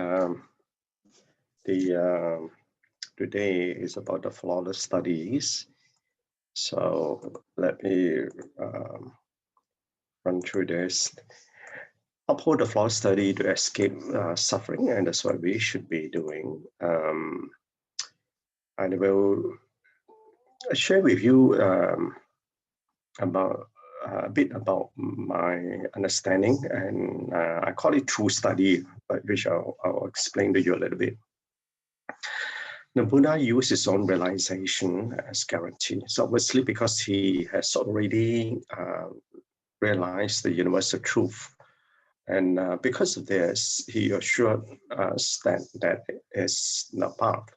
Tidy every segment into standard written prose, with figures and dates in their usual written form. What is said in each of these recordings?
Um, today is about the flawless studies. So let me run through this. Uphold the flawless study to escape suffering, and that's what we should be doing. I will share with you about a bit about my understanding, and I call it true study, but which I'll explain to you a little bit. The Buddha used his own realization as guarantee. So obviously, because he has already realized the universal truth, and because of this, he assured us that is the path,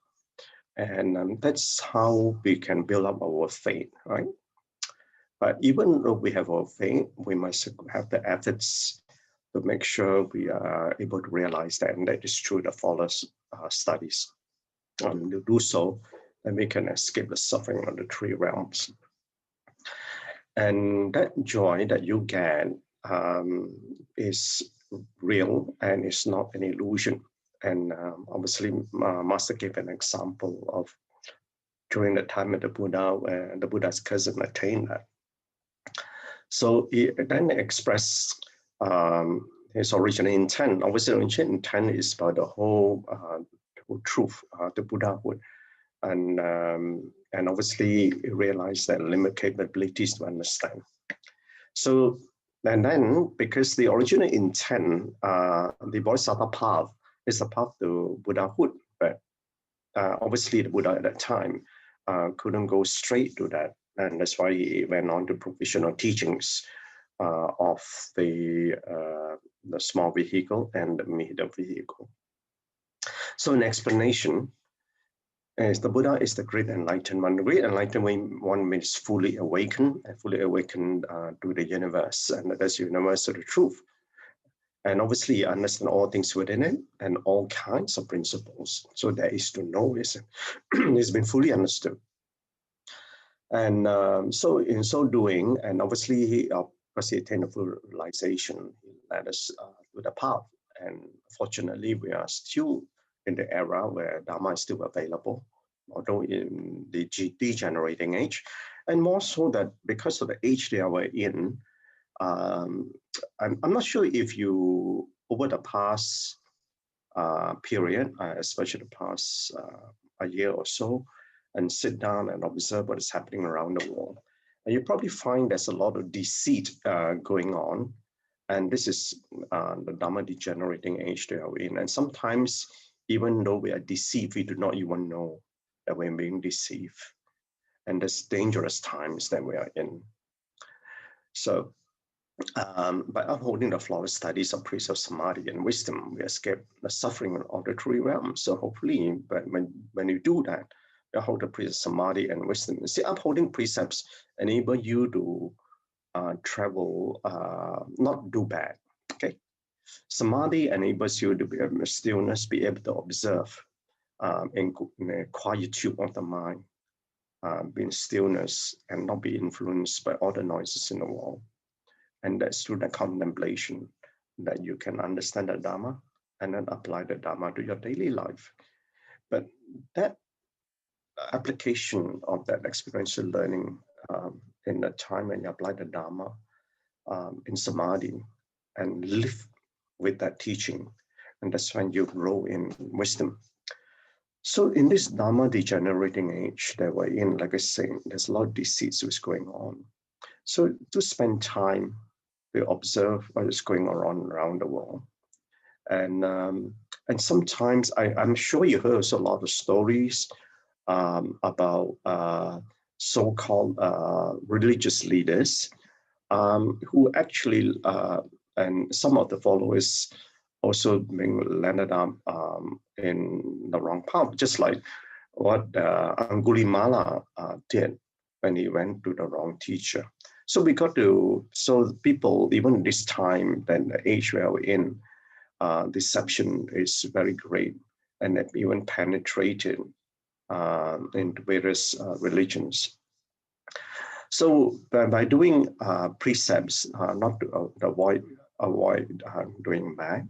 and that's how we can build up our faith, right? But even though we have our faith, we must have the efforts to make sure we are able to realize that, and that is through the flawless studies. To do so, then we can escape the suffering of the three realms. And that joy that you get is real and it's not an illusion. And obviously, Master gave an example of during the time of the Buddha, where the Buddha's cousin attained that. So he then expressed his original intent. Obviously, the original intent is about the whole truth, the Buddhahood, and obviously realize that limit capabilities to understand. So and then because the original intent, the Bodhisattva path is the path to Buddhahood, but obviously the Buddha at that time couldn't go straight to that, and that's why he went on to provisional teachings of the small vehicle and the middle vehicle. So an explanation is the Buddha is the great enlightened one. The great enlightened one means fully awakened to the universe, and that's universal truth. And obviously understand all things within it and all kinds of principles. So there is to know is it's been fully understood. And so in so doing, and obviously because he attained a full realization, he led us to the path. And fortunately, we are still in the era where Dharma is still available, although in the degenerating age, and more so that because of the age they are in, I'm not sure if you, over the past period, especially the past a year or so, and sit down and observe what is happening around the world. And you probably find there's a lot of deceit going on. And this is the Dharma degenerating age they are in. And sometimes, even though we are deceived, we do not even know that we're being deceived. And there's dangerous times that we are in. So by upholding the flawless studies of precepts, samadhi, and wisdom, we escape the suffering of the three realms. So hopefully, when you do that, you hold the precepts, samadhi, and wisdom. See, upholding precepts enable you to travel, not do bad. Okay, samadhi enables you to be able to stillness, be able to observe in the quietude of the mind, be in stillness, and not be influenced by all the noises in the world. And that's through the contemplation that you can understand the Dharma and then apply the Dharma to your daily life. But that application of that experiential learning in the time when you apply the Dharma in samadhi and live with that teaching, and that's when you grow in wisdom. So in this Dharma degenerating age that we're in, like I say, there's a lot of disease that's going on. So to spend time to observe what is going on around the world. And sometimes I'm sure you heard a lot of stories about so-called religious leaders who actually, and some of the followers also being landed up in the wrong path, just like what Angulimala did when he went to the wrong teacher. So we got to, so people, even this time, then the age we are in, deception is very great, and it even penetrated into various religions. So by doing precepts, not to avoid doing bad,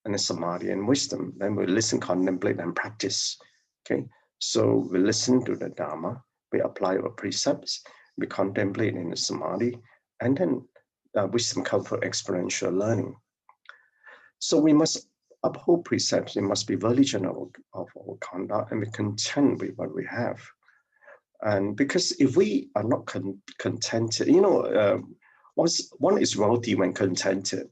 and then samadhi and wisdom. Then we listen, contemplate, and practice. Okay, so we listen to the Dharma, we apply our precepts, we contemplate in the samadhi, and then wisdom comes for experiential learning. So we must uphold precepts. We must be vigilant of our conduct, and be content with what we have. And because if we are not contented, one is wealthy when contented.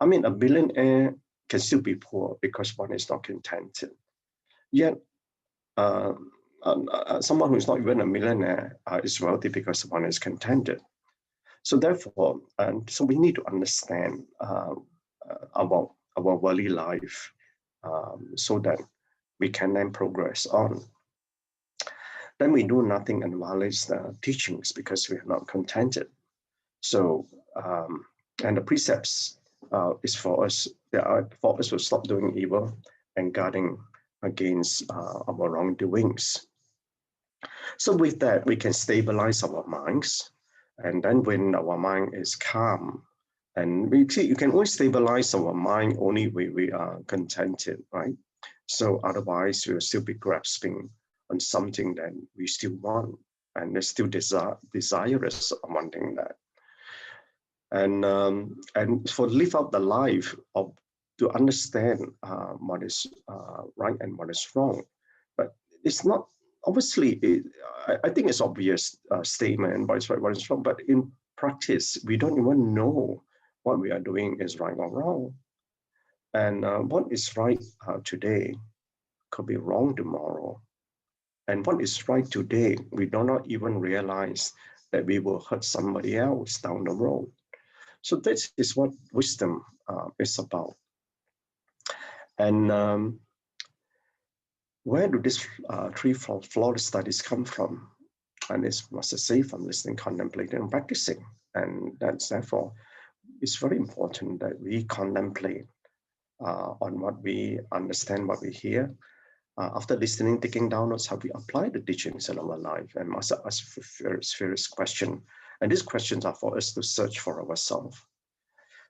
I mean, a billionaire can still be poor because one is not contented. Yet, someone who is not even a millionaire is wealthy because one is contented. So therefore, so we need to understand our worldly life so that we can then progress on. Then we do nothing and violates the teachings because we are not contented. So, and the precepts is for us. They are for us to stop doing evil and guarding against our wrongdoings. So with that, we can stabilize our minds. And then when our mind is calm, and we see you can always stabilize our mind only when we are contented, right? So otherwise, we'll still be grasping on something that we still want, and they're still desirous of wanting that. And for live out the life of to understand what is right and what is wrong, but it's not obviously. I think it's obvious statement what is right, what is wrong, but in practice, we don't even know what we are doing is right or wrong, and what is right today could be wrong tomorrow. And what is right today, we do not even realize that we will hurt somebody else down the road. So this is what wisdom is about. And where do these three flawed studies come from? And it's must say from listening, contemplating, and practicing. And that's therefore, it's very important that we contemplate on what we understand, what we hear. After listening, taking down notes, how we apply the teachings in our life, and must ask various questions. And these questions are for us to search for ourselves.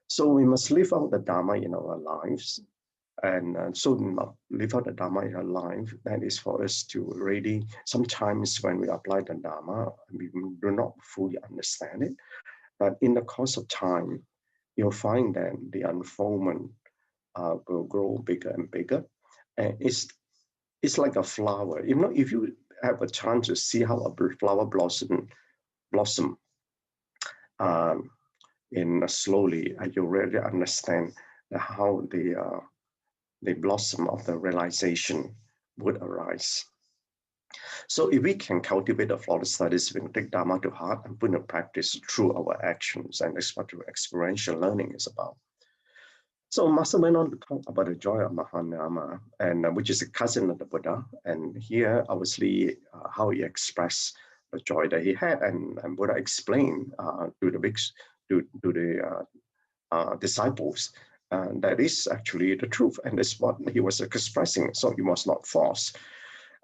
So we must live out the Dharma in our lives. And so live out the Dharma in our life. That is for us to really, sometimes when we apply the Dharma, we do not fully understand it. But in the course of time, you'll find that the unfoldment will grow bigger and bigger. And it's like a flower. If you have a chance to see how a flower blossom in slowly, you really understand how the blossom of the realization would arise. So if we can cultivate the flawless studies, we can take Dharma to heart and put in practice through our actions, and that's what experiential learning is about. So Master went on to talk about the joy of Mahanama, and which is a cousin of the Buddha. And here, obviously, how he expressed the joy that he had, and Buddha explained to the disciples that is actually the truth, and that's what he was expressing. So he was not false.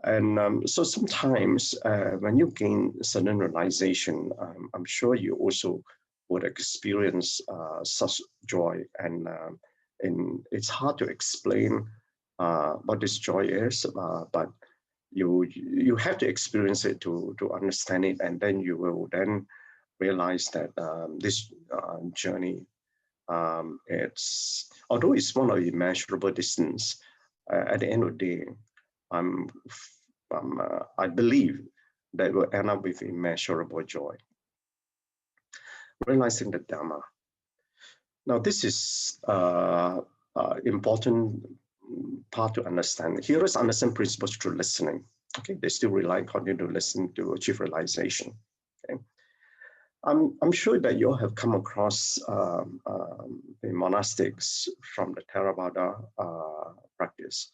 And so sometimes when you gain certain realization, I'm sure you also would experience such joy, and it's hard to explain what this joy is, but you have to experience it to understand it, and then you will then realize that this journey, although it's one of immeasurable distance, at the end of the day, I believe that will end up with immeasurable joy. Realizing the Dharma. Now, this is important part to understand. Hearers understand principles through listening. Okay, they still continue to listen to achieve realization. Okay. I'm sure that you all have come across the monastics from the Theravada practice.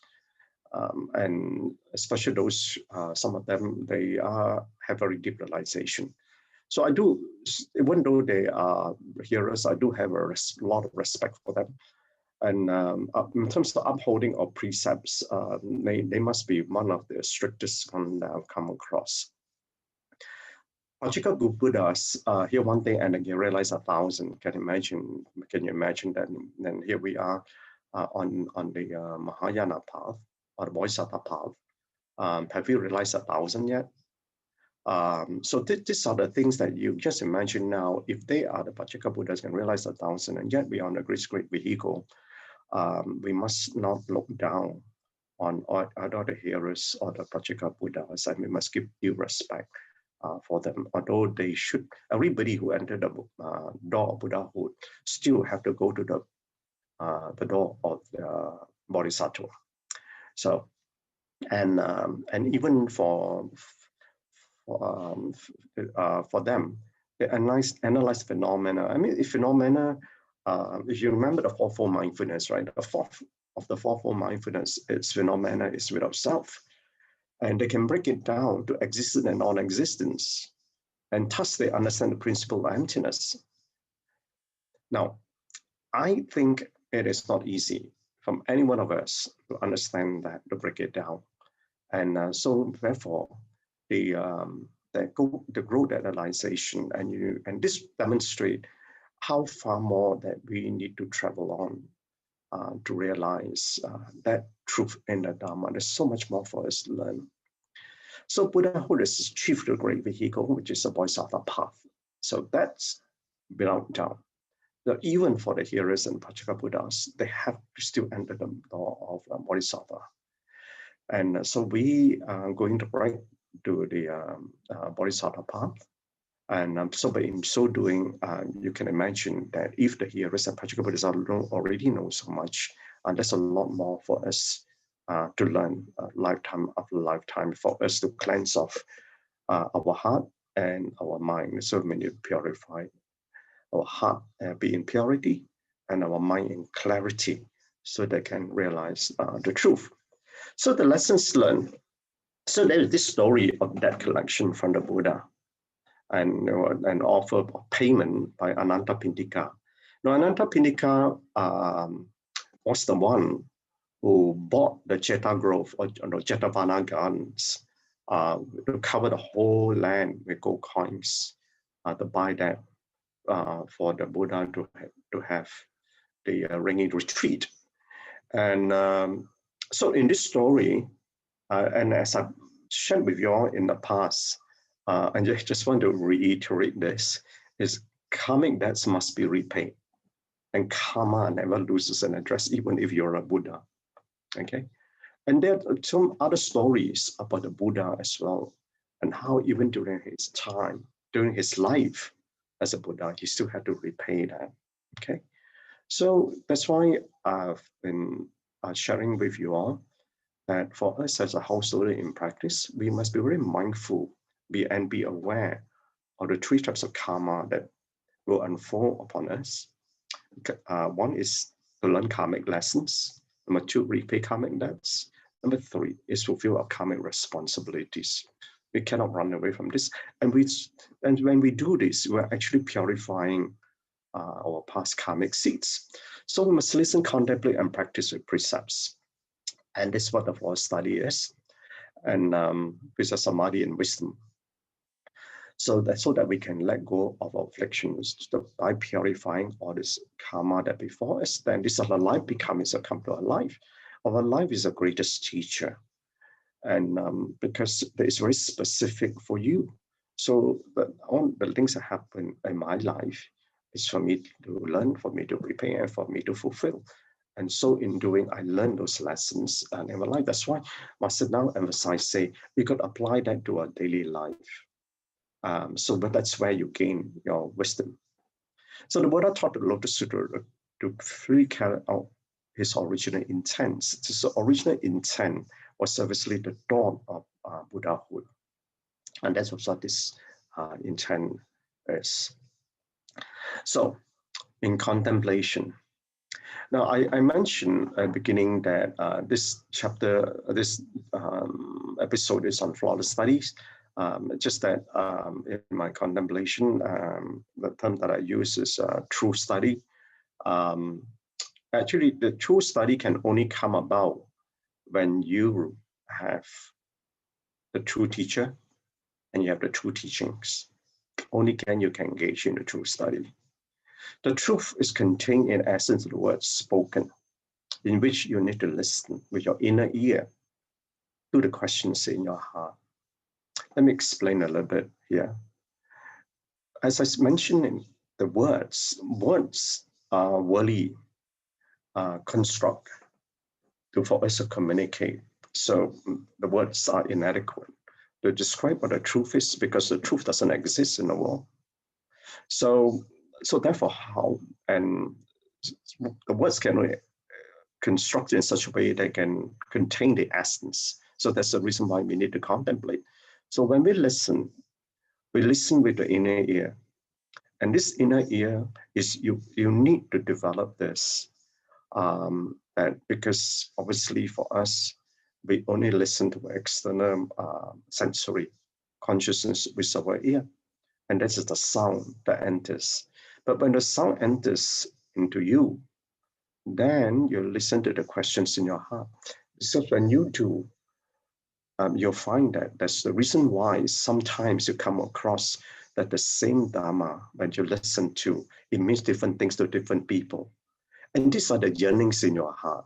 And especially those, some of them, they have very deep realization. So I do, even though they are hearers, I do have a lot of respect for them. And in terms of upholding of precepts, they must be one of the strictest ones that I've come across. Pachika Buddhas here one day and again realize 1,000. Can you imagine that? And here we are on the Mahayana path or the Bodhisattva path. Have you realized 1,000 yet? So these are the things that you just imagine now. If they are the Pacceka Buddhas can realize 1,000, and yet we are on a great vehicle, we must not look down on other the hearers or the Pacceka Buddhas, and we must give due respect for them. Although they should, everybody who entered the door of Buddhahood still have to go to the door of the Bodhisattva. So, and even for them, they analyze phenomena. I mean, if phenomena, if you remember the fourfold mindfulness, right? The fourth of the fourfold mindfulness is phenomena is without self. And they can break it down to existence and non-existence. And thus they understand the principle of emptiness. Now, I think it is not easy from any one of us to understand that, to break it down. And so therefore, the growth analyzation and this demonstrate how far more that we need to travel on to realize that truth in the Dharma. There's so much more for us to learn. So Buddhahood is achieved the great vehicle, which is the Bodhisattva path. So that's without doubt. That even for the hearers and Pacceka Buddhas, they have to still enter the door of Bodhisattva. And so we are going to right to the Bodhisattva path. And so by in so doing, you can imagine that if the hearers and Pacceka Buddhas already know so much, there's a lot more for us to learn lifetime after lifetime, for us to cleanse off our heart and our mind. So when you purify our heart, be in purity, and our mind in clarity, so they can realize the truth. So the lessons learned. So there is this story of debt collection from the Buddha, and an offer of payment by Anathapindika. Now Anathapindika was the one who bought the Jeta Grove or Jetavana Gardens to cover the whole land with gold coins to buy that for the Buddha to have the ringing retreat. And so in this story, and as I've shared with you all in the past, and I just want to reiterate this, is karmic debts must be repaid. And karma never loses an address, even if you're a Buddha. Okay? And there are some other stories about the Buddha as well, and how even during his time, during his life as a Buddha, he still had to repay that. Okay? So that's why I've been sharing with you all that for us as a householder in practice, we must be very mindful and be aware of the three types of karma that will unfold upon us. One is to learn karmic lessons. Number two, repay karmic debts. Number three is fulfill our karmic responsibilities. We cannot run away from this. And when we do this, we're actually purifying our past karmic seeds. So we must listen, contemplate, and practice with precepts. And this is what the fourth study is. And with a samadhi and wisdom. So that we can let go of our afflictions by purifying all this karma that before us. Then this other life becomes a come to our life. Our life is the greatest teacher. And because it's very specific for you. So all the things that happen in my life is for me to learn, for me to repay, and for me to fulfill. And so in doing, I learned those lessons in my life. That's why Master now emphasize, say, we could apply that to our daily life. But that's where you gain your wisdom. So the Buddha taught the Lotus Sutra to fully carry out his original intent. So original intent was obviously the dawn of Buddhahood. And that's what this intent is. So in contemplation. Now, I mentioned at the beginning that this chapter, this episode is on flawless studies. Just that in my contemplation, the term that I use is true study. Actually, the true study can only come about when you have the true teacher and you have the true teachings. Only then you can engage in the true study. The truth is contained in essence of the words spoken. in which you need to listen with your inner ear to the questions in your heart. Let me explain a little bit here. As I mentioned in the words are worldly construct for us to communicate. So the words are inadequate to describe what the truth is, because the truth doesn't exist in the world. So therefore, how and the words can construct in such a way that can contain the essence. So that's the reason why we need to contemplate. So when we listen with the inner ear. And this inner ear is you need to develop this. And because obviously for us, we only listen to external sensory consciousness with our ear. And this is the sound that enters. But when the sound enters into you, then you listen to the questions in your heart. So when you do, you'll find that that's the reason why sometimes you come across that the same Dharma, when you listen to, it means different things to different people. And these are the yearnings in your heart.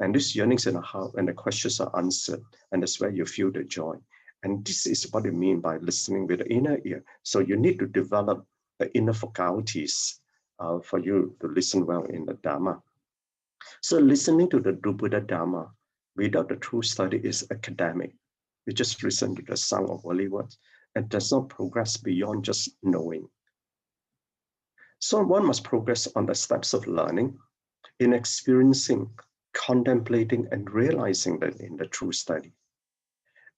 And these yearnings in the heart, when the questions are answered, and that's where you feel the joy. And this is what I mean by listening with the inner ear. So you need to develop the inner faculties for you to listen well in the Dharma. So listening to the Buddha Dharma without the true study is academic. You just listen to the sound of worldly words and does not progress beyond just knowing. So one must progress on the steps of learning in experiencing, contemplating, and realizing that in the true study.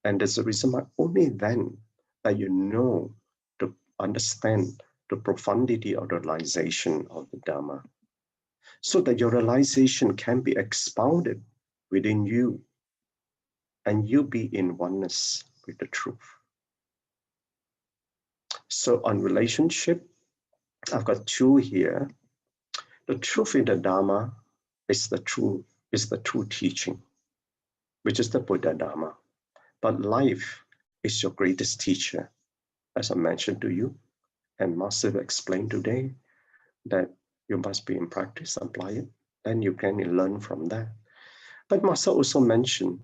And there's a reason why only then that you know to understand the profundity of the realization of the Dharma, so that your realization can be expounded within you and you be in oneness with the truth. So on relationship, I've got two here. The truth in the Dharma is the true teaching, which is the Buddha Dharma. But life is your greatest teacher, as I mentioned to you, and Master explained today that you must be in practice, apply it, then you can learn from that. But Master also mentioned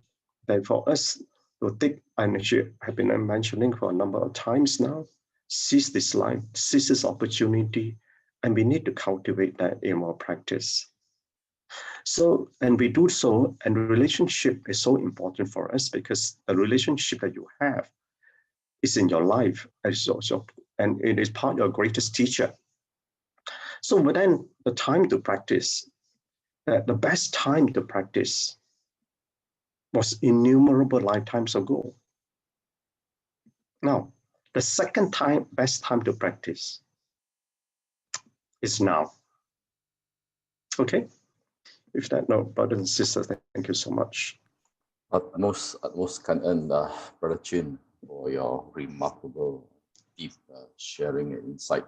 that for us to take, and she have been mentioning for a number of times now, seize this life, seize this opportunity, and we need to cultivate that in our practice. So, and we do so, and relationship is so important for us because the relationship that you have is in your life, and it is part of your greatest teacher. So within the time to practice, the best time to practice was innumerable lifetimes ago. Now, the second best time to practice is now. Okay? With that note, brothers and sisters, thank you so much. Utmost Gan En, Brother Chin, for your remarkable, deep sharing and insight.